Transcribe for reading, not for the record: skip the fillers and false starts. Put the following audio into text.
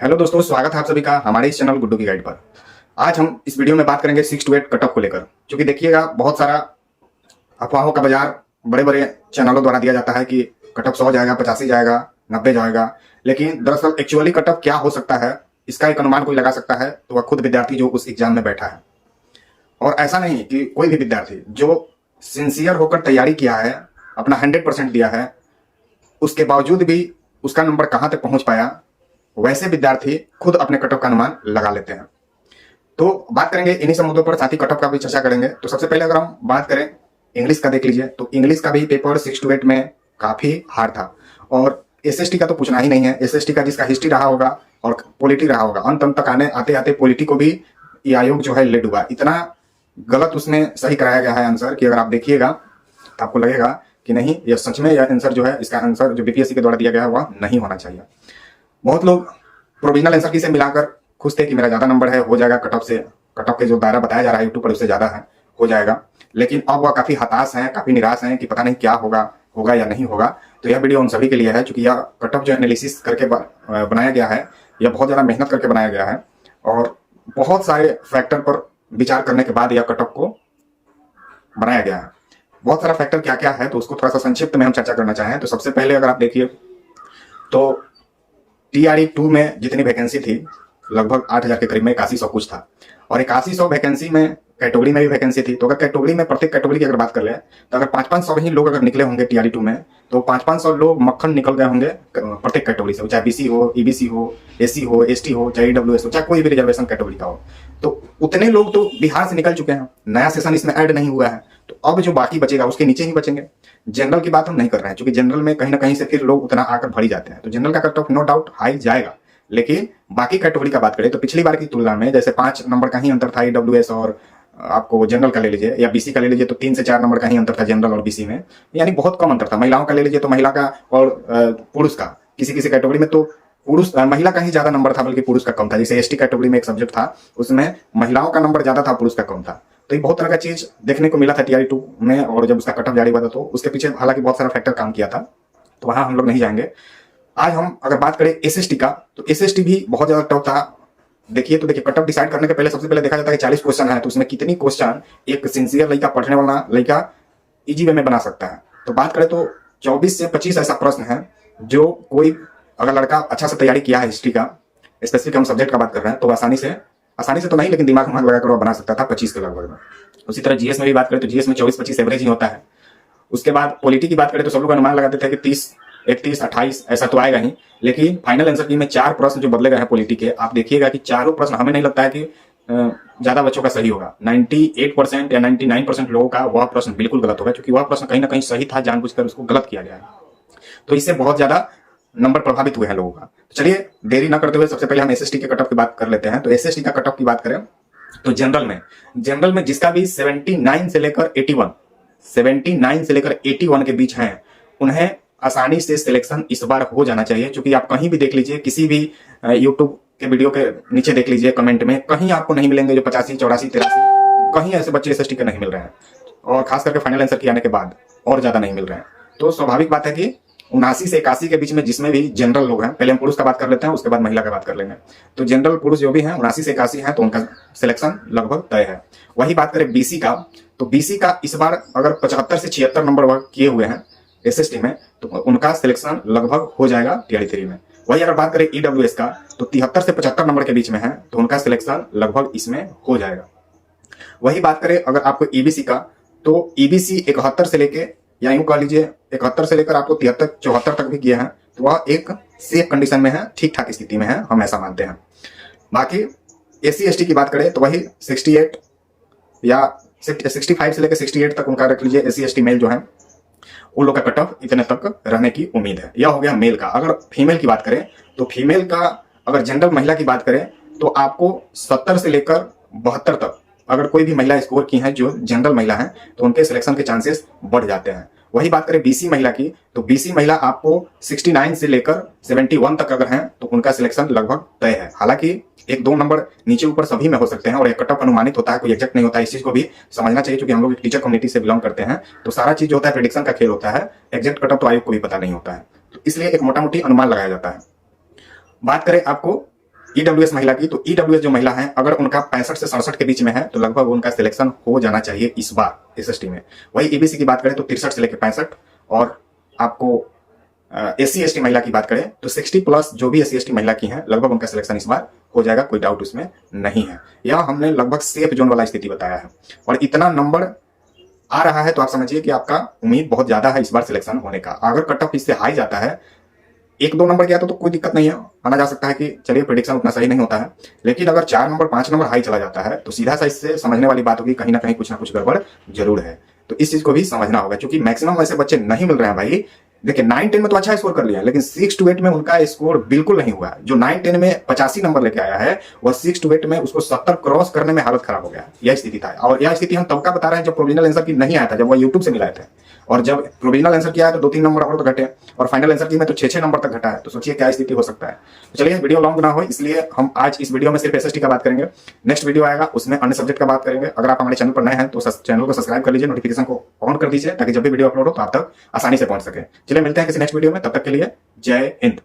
Hello दोस्तों, स्वागत है आप सभी का हमारे इस चैनल गुड्डू की गाइड पर। आज हम इस वीडियो में बात करेंगे 6 to 8 कट ऑफ को लेकर। क्योंकि देखिएगा, बहुत सारा अफवाहों का बाजार बड़े बड़े चैनलों द्वारा दिया जाता है कि कट ऑफ 100 जाएगा, 85 जाएगा, 90 जाएगा। लेकिन दरअसल एक्चुअली कट ऑफ क्या हो सकता है, इसका एक अनुमान कोई लगा सकता है तो वह खुद विद्यार्थी जो उस एग्जाम में बैठा है। और ऐसा नहीं कि कोई भी विद्यार्थी जो सिंसियर होकर तैयारी किया है, अपना 100% दिया है, उसके बावजूद भी उसका नंबर कहाँ तक पहुंच पाया, वैसे विद्यार्थी खुद अपने कट ऑफ का अनुमान लगा लेते हैं। तो बात करेंगे इन्हीं सब मुद्दों पर, साथ ही कट ऑफ का भी चर्चा करेंगे। तो सबसे पहले अगर हम बात करें इंग्लिश का, देख लीजिए तो इंग्लिश का भी पेपर 6 to 8 में काफी हार्ड था। और एसएसटी का तो पूछना ही नहीं है। एसएसटी का जिसका हिस्ट्री रहा होगा और पॉलिटी रहा होगा, अंत तक आते आते पॉलिटी को भी ये आयोग जो है ले डूबा। इतना गलत उसमें सही कराया गया है आंसर कि अगर आप देखिएगा तो आपको लगेगा कि नहीं, यह सच में यह आंसर जो है, इसका आंसर जो बीपीएससी के द्वारा दिया गया है वह नहीं होना चाहिए। बहुत लोग प्रोविजनल आंसर की से मिलाकर खुश थे कि मेरा ज्यादा नंबर है, हो जाएगा कट ऑफ से, कट ऑफ के जो दायरा बताया जा रहा है यूट्यूब पर उससे ज्यादा है, हो जाएगा। लेकिन अब वह काफी हताश हैं, काफी निराश हैं कि पता नहीं क्या होगा या नहीं होगा। तो यह वीडियो उन सभी के लिए है, क्योंकि यह कट ऑफ जो एनालिसिस करके बनाया गया है, यह बहुत ज्यादा मेहनत करके बनाया गया है और बहुत सारे फैक्टर पर विचार करने के बाद यह कट ऑफ को बनाया गया है। बहुत सारा फैक्टर क्या क्या है तो उसको थोड़ा सा संक्षिप्त में हम चर्चा करना चाहें तो सबसे पहले अगर आप देखिए तो टीआरई 2 में जितनी वैकेंसी थी लगभग 8000 के करीब में, 8100 कुछ था। और 8100 वैकेंसी में कैटेगरी में भी वैकेंसी थी। तो अगर कैटेगरी में, प्रत्येक कैटेगरी की अगर बात कर ले तो अगर 500 ही लोग अगर निकले होंगे टीआरई 2 में, तो 500 लोग मक्खन निकल गए होंगे प्रत्येक कैटेगरी से, चाहे बीसी हो, ईबीसी हो, एससी हो, एसटी हो, चाहे ईडब्ल्यूएस हो, चाहे कोई भी रिजर्वेशन कैटेगरी का हो। तो उतने लोग तो बिहार से निकल चुके हैं, नया सेशन इसमें ऐड नहीं हुआ है। तो अब जो बाकी बचेगा उसके नीचे ही बचेंगे। जनरल की बात हम नहीं कर रहे हैं, क्योंकि जनरल में कहीं ना कहीं से फिर लोग उतना आकर भरी जाते हैं। तो जनरल का cut off no doubt high जाएगा। लेकिन बाकी कैटेगरी का बात करें तो पिछली बार की तुलना में जैसे 5 नंबर का ही अंतर था ईडब्ल्यूएस और आपको जनरल का ले लीजिए, या बीसी का ले लीजिए तो 3 से 4 नंबर का ही अंतर था जनरल और बीसी में, यानी बहुत कम अंतर था। महिलाओं का ले लीजिए तो महिला का और पुरुष का, किसी किसी कैटेगरी में तो महिला का ही ज्यादा नंबर था बल्कि पुरुष का कम था। जैसे एसटी कैटेगरी में एक सब्जेक्ट था, उसमें महिलाओं का नंबर ज्यादा था, पुरुष का कम था। तो ये बहुत तरह का चीज देखने को मिला था टीआरई 2 में। और जब उसका कट ऑफ जारी हुआ था तो उसके पीछे हालांकि बहुत सारा फैक्टर काम किया था, तो वहां हम लोग नहीं जाएंगे। आज हम अगर बात करें एसएसटी का, तो एसएसटी भी बहुत ज्यादा टफ था। देखिए कट ऑफ डिसाइड करने के पहले सबसे पहले देखा जाता है कि 40 क्वेश्चन है, तो उसमें कितनी क्वेश्चन एक सिंसियर लड़का, पढ़ने वाला लड़का इजी वे में बना सकता है। तो बात करें तो 24 से 25 ऐसा प्रश्न है जो कोई अगर लड़का अच्छा से तैयारी किया है हिस्ट्री का, स्पेसिफिक हम सब्जेक्ट का बात कर रहे हैं, तो आसानी से तो नहीं लेकिन दिमाग में लगाकर बना सकता था 25 के लगभग में। उसी तरह जीएस में भी बात करें तो जीएस में 24-25 एवरेज ही होता है। उसके बाद पॉलिटी की बात करें तो सब लोग अनुमान लगाते थे कि 30, 31, 28 ऐसा तो आएगा ही। लेकिन फाइनल आंसर की में 4 प्रश्न जो बदले गए हैं पॉलिटी के, आप देखिएगा कि चारों प्रश्न हमें नहीं लगता है कि ज्यादा बच्चों का सही होगा। 98% या 99% लोगों का वह प्रश्न बिल्कुल गलत होगा, क्योंकि वह प्रश्न कहीं ना कहीं सही था, जानबूझकर उसको गलत किया गया है। तो इससे बहुत ज्यादा नंबर प्रभावित हुए हैं लोगों का। तो चलिए देरी ना करते हुए सबसे पहले हम एसएसटी के कट ऑफ की बात कर लेते हैं। तो एसएसटी का कट ऑफ की बात करें तो जनरल में जिसका भी 79 से लेकर 81 के बीच हैं, उन्हें आसानी से सिलेक्शन इस बार हो जाना चाहिए। क्योंकि आप कहीं भी देख लीजिए, किसी भी यूट्यूब के वीडियो के नीचे देख लीजिए, कमेंट में कहीं आपको नहीं मिलेंगे जो 85, 84, 83, कहीं ऐसे बच्चे एसएसटी के नहीं मिल रहे हैं। और खास करके फाइनल आंसर के आने के बाद और ज्यादा नहीं मिल रहे हैं। तो स्वाभाविक बात है कि 79 से 81 के बीच में जिसमें भी जनरल लोग हैं, पहले हम पुरुष का बात कर लेते हैं, उसके बाद महिला का बात कर लेंगे। तो जनरल पुरुष जो भी हैं 79 से 81 हैं, तो उनका सिलेक्शन लगभग तय है। वही बात करें बीसी का, तो बीसी का इस बार अगर 75 से 76 नंबर वर्क किए हुए हैं एसएसटी में, तो उनका सिलेक्शन लगभग हो जाएगा टीआरई 3 में। वही अगर बात करें ईडब्ल्यूएस का, तो 73 से 75 नंबर के बीच में है, तो उनका सिलेक्शन लगभग इसमें हो जाएगा। वही बात करें अगर आपको ईबीसी का, तो ईबीसी 71 से लेके, या यूं कह लीजिए 71 से लेकर आपको 73, 74 तक भी किए हैं, तो वह एक सेफ कंडीशन में है, ठीक ठाक स्थिति में है, हम ऐसा मानते हैं। बाकी एससी एसटी की बात करें तो वही 68 या 65 से लेकर 68 तक उनका रख लीजिए। एससी एसटी मेल जो है उन लोग का कट ऑफ इतने तक रहने की उम्मीद है। यह हो गया मेल का। अगर फीमेल की बात करें तो फीमेल का, अगर जनरल महिला की बात करें तो आपको 70 से लेकर 72 तक अगर कोई भी महिला स्कोर की है जो जनरल महिला है, तो उनके सिलेक्शन के चांसेस बढ़ जाते हैं। वही बात करें बीसी महिला की, तो बीसी महिला आपको 69 से लेकर 71 तक अगर हैं, तो उनका सिलेक्शन लगभग तय है। हालांकि 1-2 नंबर नीचे ऊपर सभी में हो सकते हैं और एक कट ऑफ अनुमानित होता है, कोई एग्जैक्ट नहीं होता है। इस चीज को भी समझना चाहिए, क्योंकि हम लोग टीचर कम्युनिटी से बिलोंग करते हैं, तो सारा चीज जो होता है प्रेडिक्शन का खेल होता है। एग्जैक्ट कट ऑफ तो आयोग को भी पता नहीं होता है, तो इसलिए एक मोटा मोटी अनुमान लगाया जाता है। बात करें आपको ईडब्ल्यूएस महिला की, तो ईडब्ल्यूएस जो महिला है अगर उनका 65 से 67 के बीच में है तो लगभग उनका सिलेक्शन हो जाना चाहिए इस बार एसएसटी में। वही ईबीसी की बात करें तो 63 से लेकर 65, और आपको एससी एसटी महिला की बात करें तो 60 प्लस जो भी एससी एसटी महिला की हैं लगभग उनका सिलेक्शन इस बार हो जाएगा, कोई डाउट उसमें नहीं है। यह हमने लगभग सेफ जोन वाला स्थिति बताया है, और इतना नंबर आ रहा है तो आप समझिए कि आपका उम्मीद बहुत ज्यादा है इस बार सिलेक्शन होने का। अगर कट ऑफ इससे हाई जाता है, 1-2 नंबर गया तो कोई दिक्कत नहीं है, माना जा सकता है कि चलिए प्रेडिक्शन उतना सही नहीं होता है। लेकिन अगर 4 नंबर 5 नंबर हाई चला जाता है तो सीधा सा इससे समझने वाली बात होगी कहीं ना कहीं कुछ ना कुछ गड़बड़ जरूर है। तो इस चीज को भी समझना होगा, क्योंकि मैक्सिमम ऐसे बच्चे नहीं मिल रहे हैं भाई। देखिए 9-10 में तो अच्छा स्कोर कर लिया, लेकिन 6 to 8 में उनका स्कोर बिल्कुल नहीं हुआ है। जो 9-10 में 85 नंबर लेके आया है वह 6 to 8 में उसको 70 क्रॉस करने में हालत खराब हो गया। यह स्थिति था, और यह स्थिति हम तब का बता रहे हैं जब प्रोविजनल आंसर की नहीं आया था, जब वह यूट्यूब से मिलाए थे। और जब प्रोविजनल आंसर किया है तो 2-3 नंबर और तो घटे, और फाइनल आंसर की में तो 6-6 नंबर तक घटा है। तो सोचिए क्या स्थिति हो सकता है। तो चलिए वीडियो लॉन्ग ना हो, इसलिए हम आज इस वीडियो में सिर्फ एसएसटी का बात करेंगे। नेक्स्ट वीडियो आएगा उसमें अन्य सब्जेक्ट का बात करेंगे। अगर आप हमारे चैनल पर नए हैं तो चैनल को सब्सक्राइब कर लीजिए, नोटिफिकेशन को ऑन कर दीजिए, ताकि जब भी वीडियो अपलोड हो तो आप तक आसानी से पहुंच सके। चलिए मिलते हैं किसी नेक्स्ट वीडियो में, तब तक के लिए जय हिंद।